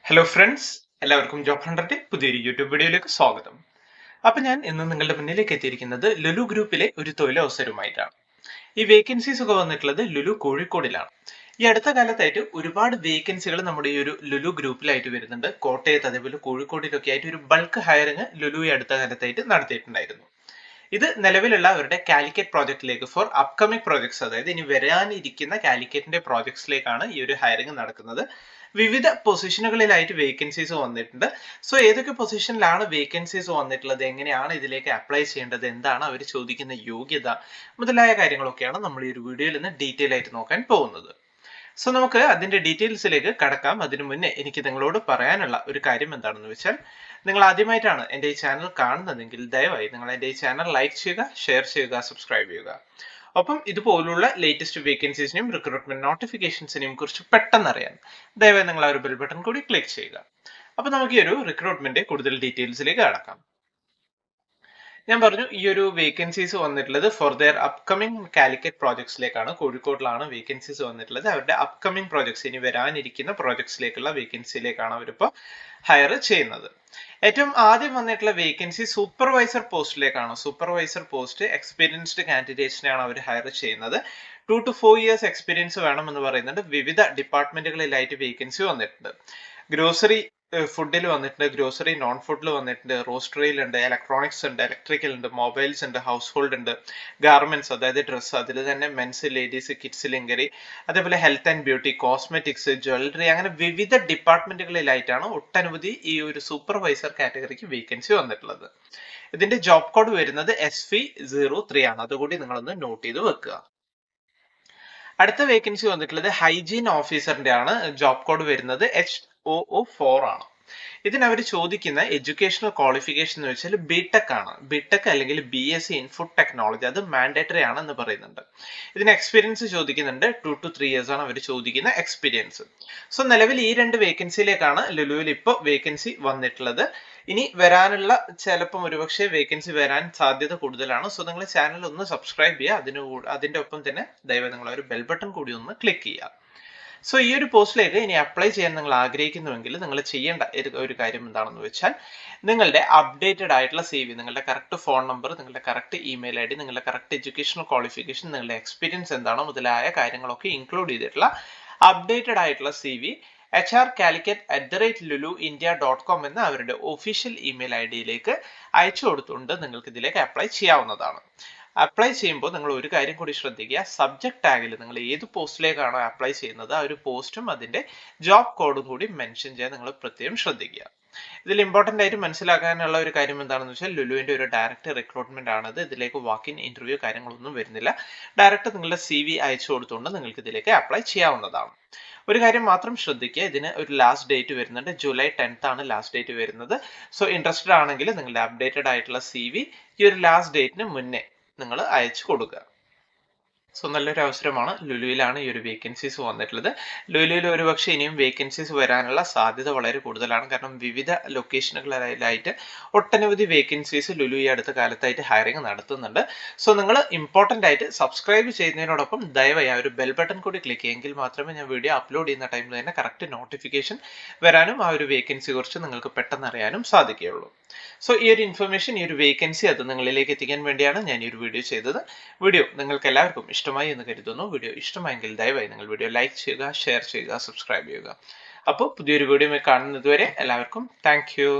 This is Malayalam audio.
ഹലോ ഫ്രണ്ട്സ്, എല്ലാവർക്കും ജോബ് ഹണ്ടറിന്റെ പുതിയൊരു യൂട്യൂബ് വീഡിയോയിലേക്ക് സ്വാഗതം. അപ്പൊ ഞാൻ ഇന്ന് നിങ്ങളുടെ മുന്നിലേക്ക് എത്തിയിരിക്കുന്നത് ലുലു ഗ്രൂപ്പിലെ ഒരു തൊഴിലവസരവുമായിട്ടാണ്. ഈ വേക്കൻസീസ് ഒക്കെ വന്നിട്ടുള്ളത് ലുലു കോഴിക്കോടിലാണ്. ഈ അടുത്ത കാലത്തായിട്ട് ഒരുപാട് വേക്കൻസികൾ നമ്മുടെ ഈ ഒരു ലുലു ഗ്രൂപ്പിലായിട്ട് വരുന്നുണ്ട്. കോട്ടയത്ത് അതേപോലെ കോഴിക്കോടിലൊക്കെ ആയിട്ട് ഒരു ബൾക്ക് ഹയറിങ് ലുലു ഈ അടുത്ത കാലത്തായിട്ട് നടത്തിയിട്ടുണ്ടായിരുന്നു. ഇത് നിലവിലുള്ള അവരുടെ കാലിക്കറ്റ് പ്രോജക്റ്റിലേക്ക് ഫോർ അപ്കമിംഗ് പ്രോജക്ട്സ്, അതായത് ഇനി വരാനിരിക്കുന്ന കാലിക്കറ്റിന്റെ പ്രോജക്ട്സിലേക്കാണ് ഈ ഒരു ഹയറിംഗ് നടക്കുന്നത്. വിവിധ പൊസിഷനുകളിലായിട്ട് വേക്കൻസീസ് വന്നിട്ടുണ്ട്. സോ ഏതൊക്കെ പൊസിഷനിലാണ് വേക്കൻസീസ് വന്നിട്ടുള്ളത്, എങ്ങനെയാണ് ഇതിലേക്ക് അപ്ലൈ ചെയ്യേണ്ടത്, എന്താണ് അവർ ചോദിക്കുന്ന യോഗ്യത മുതലായ കാര്യങ്ങളൊക്കെയാണ് നമ്മൾ ഈ ഒരു വീഡിയോയിൽ നിന്ന് ഡീറ്റെയിൽ ആയിട്ട് നോക്കാൻ പോകുന്നത്. സോ നമുക്ക് അതിന്റെ ഡീറ്റെയിൽസിലേക്ക് കടക്കാം. അതിനു മുന്നേ എനിക്ക് നിങ്ങളോട് പറയാനുള്ള ഒരു കാര്യം എന്താണെന്ന് വെച്ചാൽ, നിങ്ങൾ ആദ്യമായിട്ടാണ് എൻ്റെ ഈ ചാനൽ കാണുന്നതെങ്കിൽ ദയവായി നിങ്ങൾ എൻ്റെ ഈ ചാനൽ ലൈക്ക് ചെയ്യുക, ഷെയർ ചെയ്യുക, സബ്സ്ക്രൈബ് ചെയ്യുക. ഒപ്പം ഇതുപോലുള്ള ലേറ്റസ്റ്റ് വേക്കൻസീസിനെയും റിക്രൂട്ട്മെന്റ് നോട്ടിഫിക്കേഷൻസിനെയും കുറിച്ച് പെട്ടെന്ന് അറിയാൻ ദയവായി നിങ്ങൾ ആ ഒരു ബെൽ ബട്ടൺ കൂടി ക്ലിക്ക് ചെയ്യുക. അപ്പൊ നമുക്ക് ഈ ഒരു റിക്രൂട്ട്മെന്റ് കൂടുതൽ ഡീറ്റെയിൽസിലേക്ക് കടക്കാം. ഞാൻ പറഞ്ഞു, ഈ ഒരു വേക്കൻസീസ് വന്നിട്ടുള്ളത് ഫോർ ദെയർ അപ്കമിംഗ് കാലിക്കറ്റ് പ്രോജക്ട്സിലേക്കാണ്. കോഴിക്കോടിലാണ് വേക്കൻസീസ് വന്നിട്ടുള്ളത്. അവരുടെ അപ്കമിംഗ് പ്രോജക്ട്സ്, ഇനി വരാനിരിക്കുന്ന പ്രോജക്ട്സിലേക്കുള്ള വേക്കൻസിയിലേക്കാണ് അവരിപ്പോൾ ഹയർ ചെയ്യുന്നത്. ഏറ്റവും ആദ്യം വന്നിട്ടുള്ള വേക്കൻസി സൂപ്പർവൈസർ പോസ്റ്റിലേക്കാണ്. സൂപ്പർവൈസർ പോസ്റ്റ് എക്സ്പീരിയൻസ്ഡ് കാൻഡിഡേറ്റ്സിനെയാണ് അവർ ഹയർ ചെയ്യുന്നത്. 2 to 4 years എക്സ്പീരിയൻസ് വേണമെന്ന് പറയുന്നുണ്ട്. വിവിധ ഡിപ്പാർട്ട്മെന്റുകളിലായിട്ട് വേക്കൻസി വന്നിട്ടുണ്ട്. ഗ്രോസറി ഫുഡിൽ വന്നിട്ടുണ്ട്, ഗ്രോസറി നോൺ ഫുഡിൽ വന്നിട്ടുണ്ട്, റോസ്റ്ററിയിൽ ഉണ്ട്, ഇലക്ട്രോണിക്സ് ഉണ്ട്, ഇലക്ട്രിക്കൽ ഉണ്ട്, മൊബൈൽസ് ഉണ്ട്, ഹൗസ് ഹോൾഡ് ഉണ്ട്, ഗാർമെന്റ്സ് അതായത് ഡ്രസ്സ്, അതിൽ തന്നെ മെൻസ്, ലേഡീസ്, കിഡ്സ് ലിങ്കറി, അതേപോലെ health and beauty, cosmetics, jewellery, അങ്ങനെ വിവിധ ഡിപ്പാർട്ട്മെന്റുകളിലായിട്ടാണ് ഒട്ടനവധി ഈ ഒരു സൂപ്പർവൈസർ കാറ്റഗറിക്ക് വേക്കൻസി വന്നിട്ടുള്ളത്. ഇതിന്റെ ജോബ് കോഡ് വരുന്നത് SV03 ആണ്. അതുകൂടി നിങ്ങളൊന്ന് നോട്ട് ചെയ്ത് വെക്കുക. അടുത്ത വേക്കൻസി വന്നിട്ടുള്ളത് ഹൈജീൻ ഓഫീസറിന്റെ ആണ്. ജോബ് കോഡ് വരുന്നത് HOO4 ആണ്. ഇതിനവർ ചോദിക്കുന്ന എഡ്യൂക്കേഷണൽ ക്വാളിഫിക്കേഷൻ എന്ന് വെച്ചാൽ ബിടെക് ആണ്. ബിടെക് അല്ലെങ്കിൽ BSc ഇൻ ഫുഡ് ടെക്നോളജി, അത് മാൻഡേറ്ററി ആണെന്ന് പറയുന്നുണ്ട്. ഇതിന് എക്സ്പീരിയൻസ് ചോദിക്കുന്നുണ്ട്. 2 to 3 years ആണ് അവർ ചോദിക്കുന്ന എക്സ്പീരിയൻസ്. സോ നിലവിൽ ഈ രണ്ട് വേക്കൻസിയിലേക്കാണ് ലുലുവിൽ ഇപ്പോൾ വേക്കൻസി വന്നിട്ടുള്ളത്. ഇനി വരാനുള്ള ചിലപ്പം ഒരുപക്ഷെ വേക്കൻസി വരാൻ സാധ്യത കൂടുതലാണ്. സോ നിങ്ങൾ ചാനൽ ഒന്ന് സബ്സ്ക്രൈബ് ചെയ്യുക. അതിന്റെ ഒപ്പം തന്നെ ദയവായി നിങ്ങൾ ഒരു ബെൽ ബട്ടൺ കൂടി ഒന്ന് ക്ലിക്ക് ചെയ്യുക. സോ ഈ ഒരു പോസ്റ്റിലേക്ക് ഇനി അപ്ലൈ ചെയ്യാൻ നിങ്ങൾ ആഗ്രഹിക്കുന്നുവെങ്കിൽ നിങ്ങൾ ചെയ്യേണ്ട ഒരു കാര്യം എന്താണെന്ന് വെച്ചാൽ, നിങ്ങളുടെ അപ്ഡേറ്റഡ് ആയിട്ടുള്ള CV, നിങ്ങളുടെ കറക്റ്റ് ഫോൺ നമ്പർ, നിങ്ങളുടെ കറക്റ്റ് ഇമെയിൽ ID, നിങ്ങളുടെ കറക്റ്റ് എഡ്യൂക്കേഷണൽ ക്വാളിഫിക്കേഷൻ, നിങ്ങളുടെ എക്സ്പീരിയൻസ് എന്താണോ മുതലായ കാര്യങ്ങളൊക്കെ ഇൻക്ലൂഡ് ചെയ്തിട്ടുള്ള അപ്ഡേറ്റഡ് ആയിട്ടുള്ള CV hrcalicut@luluindia.com എന്ന അവരുടെ ഒഫീഷ്യൽ ഇമെയിൽ IDയിലേക്ക് അയച്ചു കൊടുത്തുകൊണ്ട് നിങ്ങൾക്ക് ഇതിലേക്ക് അപ്ലൈ ചെയ്യാവുന്നതാണ്. അപ്ലൈ ചെയ്യുമ്പോൾ നിങ്ങൾ ഒരു കാര്യം കൂടി ശ്രദ്ധിക്കുക. സബ്ജക്ട് ടാഗിൽ നിങ്ങൾ ഏത് പോസ്റ്റിലേക്കാണോ അപ്ലൈ ചെയ്യുന്നത് ആ ഒരു പോസ്റ്റും അതിന്റെ ജോബ് കോഡും കൂടി മെൻഷൻ ചെയ്യാൻ നിങ്ങൾ പ്രത്യേകം ശ്രദ്ധിക്കുക. ഇതിൽ ഇമ്പോർട്ടന്റ് ആയിട്ട് മനസ്സിലാക്കാനുള്ള ഒരു കാര്യം എന്താണെന്ന് വെച്ചാൽ, ലുലുവിന്റെ ഒരു ഡയറക്റ്റ് റിക്രൂട്ട്മെന്റ് ആണത്. ഇതിലേക്ക് വാക്ക് ഇൻ ഇന്റർവ്യൂ കാര്യങ്ങളൊന്നും വരുന്നില്ല. ഡയറക്റ്റ് നിങ്ങളുടെ CV അയച്ചു കൊടുത്തുകൊണ്ട് നിങ്ങൾക്ക് ഇതിലേക്ക് അപ്ലൈ ചെയ്യാവുന്നതാണ്. ഒരു കാര്യം മാത്രം ശ്രദ്ധിക്കുക, ഇതിന് ഒരു ലാസ്റ്റ് ഡേറ്റ് വരുന്നുണ്ട്. July 10th ആണ് ലാസ്റ്റ് ഡേറ്റ് വരുന്നത്. സോ ഇൻട്രസ്റ്റഡ് ആണെങ്കിൽ നിങ്ങളുടെ അപ്ഡേറ്റഡ് ആയിട്ടുള്ള CV ഈ ഒരു ലാസ്റ്റ് ഡേറ്റിന് മുന്നേ നിങ്ങൾ അയച്ചു കൊടുക്കുക. സോ നല്ലൊരു അവസരമാണ്. ലുലുവിലാണ് ഈ ഒരു വേക്കൻസീസ് വന്നിട്ടുള്ളത്. ലുലുവിൽ ഒരുപക്ഷെ ഇനിയും വേക്കൻസീസ് വരാനുള്ള സാധ്യത വളരെ കൂടുതലാണ്. കാരണം വിവിധ ലൊക്കേഷനുകളിലായിട്ട് ഒട്ടനവധി വേക്കൻസീസ് ലുലു ഈ അടുത്ത കാലത്തായിട്ട് ഹയറിംഗ് നടത്തുന്നുണ്ട്. സോ നിങ്ങൾ ഇമ്പോർട്ടന്റ് ആയിട്ട് സബ്സ്ക്രൈബ് ചെയ്യുന്നതിനോടൊപ്പം ദയവായി ആ ഒരു ബെൽ ബട്ടൺ കൂടി ക്ലിക്ക് ചെയ്യുമെങ്കിൽ മാത്രമേ ഞാൻ വീഡിയോ അപ്ലോഡ് ചെയ്യുന്ന ടൈമിൽ തന്നെ കറക്റ്റ് നോട്ടിഫിക്കേഷൻ വരാനും ആ ഒരു വേക്കൻസി കുറിച്ച് നിങ്ങൾക്ക് പെട്ടെന്ന് അറിയാനും സാധിക്കുകയുള്ളൂ. സോ ഈ ഒരു ഇൻഫർമേഷൻ, ഈ ഒരു വേക്കൻസി അത് നിങ്ങളിലേക്ക് എത്തിക്കാൻ വേണ്ടിയാണ് ഞാൻ ഈ ഒരു വീഡിയോ ചെയ്തത്. വീഡിയോ നിങ്ങൾക്ക് എല്ലാവർക്കും ഇഷ്ടമായി എന്ന് കരുതുന്നു. വീഡിയോ ഇഷ്ടമായെങ്കിൽ ദയവായി നിങ്ങൾ വീഡിയോ ലൈക്ക് ചെയ്യുക, ഷെയർ ചെയ്യുക, സബ്സ്ക്രൈബ് ചെയ്യുക. അപ്പോൾ പുതിയൊരു വീഡിയോ കാണുന്നത് വരെ എല്ലാവർക്കും താങ്ക് യു.